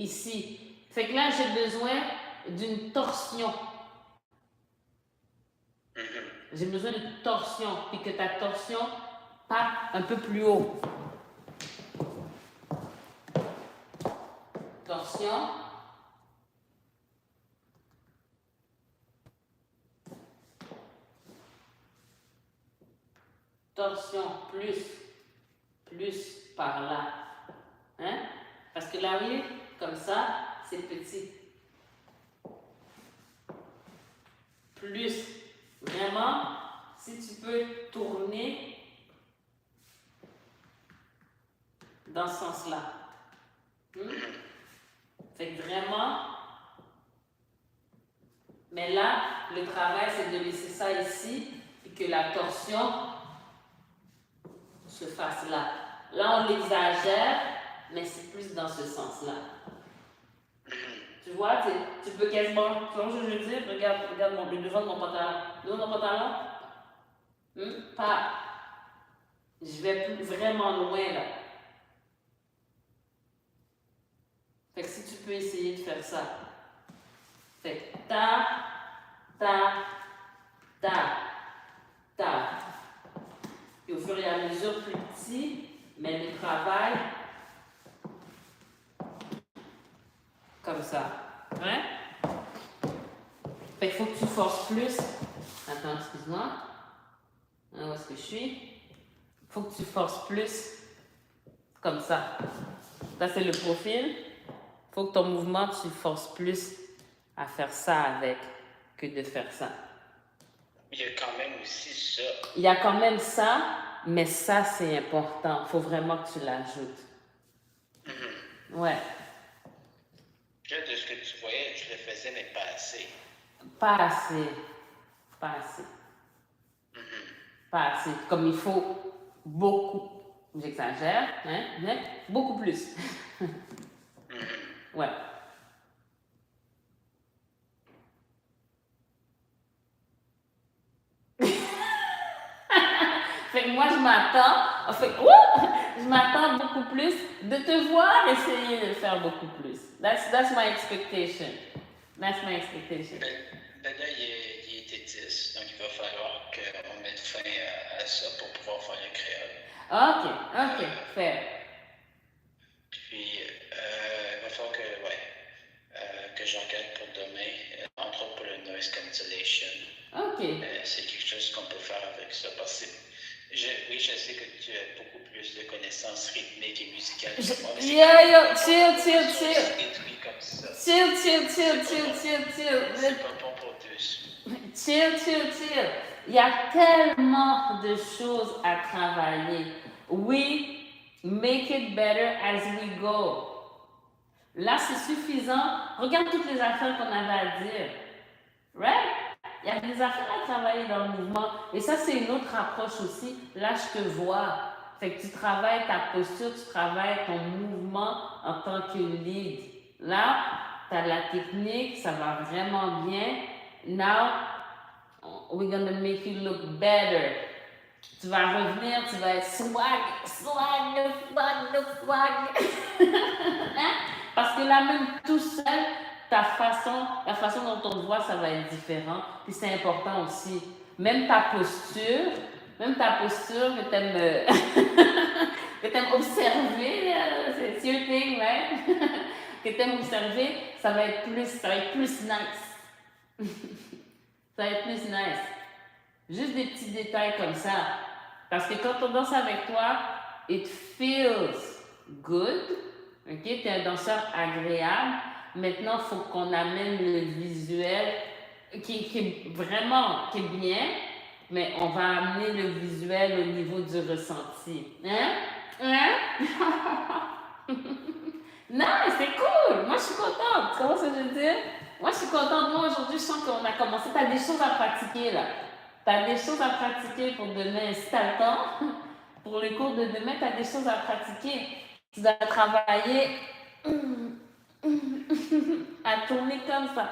ici. Fait que là, j'ai besoin d'une torsion. J'ai besoin de torsion, puis que ta torsion parte un peu plus haut. Torsion. Torsion, plus par là. Hein? Parce que là, oui, comme ça, c'est petit. Plus. Vraiment, si tu peux tourner dans ce sens-là. Fait que vraiment, mais là, le travail, c'est de laisser ça ici, et que la torsion se fasse là. Là, on l'exagère, mais c'est plus dans ce sens-là. Tu vois, tu peux quasiment, tu vois ce que je veux dire? Regarde le devant de mon pantalon. Le devant de mon pantalon? Pas. Je vais vraiment loin, là. Fait que si tu peux essayer de faire ça. Fait que ta. Et au fur et à mesure, plus petit, mais le travail comme ça. Hein? Fait qu'il faut que tu forces plus. Attends, excuse-moi. Où est-ce que je suis? Il faut que tu forces plus. Comme ça. Ça, c'est le profil. Il faut que ton mouvement, tu forces plus à faire ça avec que de faire ça. Il y a quand même aussi ça. Il y a quand même ça, mais ça, c'est important. Il faut vraiment que tu l'ajoutes. Ouais. Là, de ce que tu voyais, je le faisais, mais pas assez. Pas assez. Pas assez. Comme il faut beaucoup. J'exagère, hein? Mais beaucoup plus. Ouais. Fait que moi, je m'attends beaucoup plus de te voir essayer de faire beaucoup plus. That's my expectation. That's my expectation. Ben là, il était 10, donc il va falloir qu'on mette fin à ça pour pouvoir faire le créole. OK, fair. Puis, il va falloir que j'engage pour demain, entre autres pour le noise cancellation. OK. C'est quelque chose qu'on peut faire avec ça, parce que oui, je sais que tu as beaucoup plus de connaissances rythmiques et musicales que moi. Chill. C'est pas bon pour tous. Chill. Il y a tellement de choses à travailler. We make it better as we go. Là, c'est suffisant. Regarde toutes les affaires qu'on avait à dire. Right? Il y a des affaires à travailler dans le mouvement. Et ça, c'est une autre approche aussi. Là, je te vois. Fait que tu travailles ta posture, tu travailles ton mouvement en tant que lead. Là, tu as la technique, ça va vraiment bien. Now, we're gonna make you look better. Tu vas revenir, tu vas être swag. Hein? Parce que là, même tout seul, la façon dont on te voit, ça va être différent. Puis c'est important aussi. Même ta posture que t'aimes observer, c'est your thing, right? Que t'aimes observer, ça va être plus nice. Ça va être plus nice. Juste des petits détails comme ça. Parce que quand on danse avec toi, it feels good. OK? Tu es un danseur agréable. Maintenant, il faut qu'on amène le visuel qui est bien, mais on va amener le visuel au niveau du ressenti. Hein? Non, c'est cool! Moi, je suis contente. Tu comprends ce que je veux dire? Moi, je suis contente. Moi, aujourd'hui, je sens qu'on a commencé. Tu as des choses à pratiquer, là. Tu as des choses à pratiquer pour demain. Si tu as le temps, pour les cours de demain, tu as des choses à pratiquer. Tu dois travailler à tourner comme ça.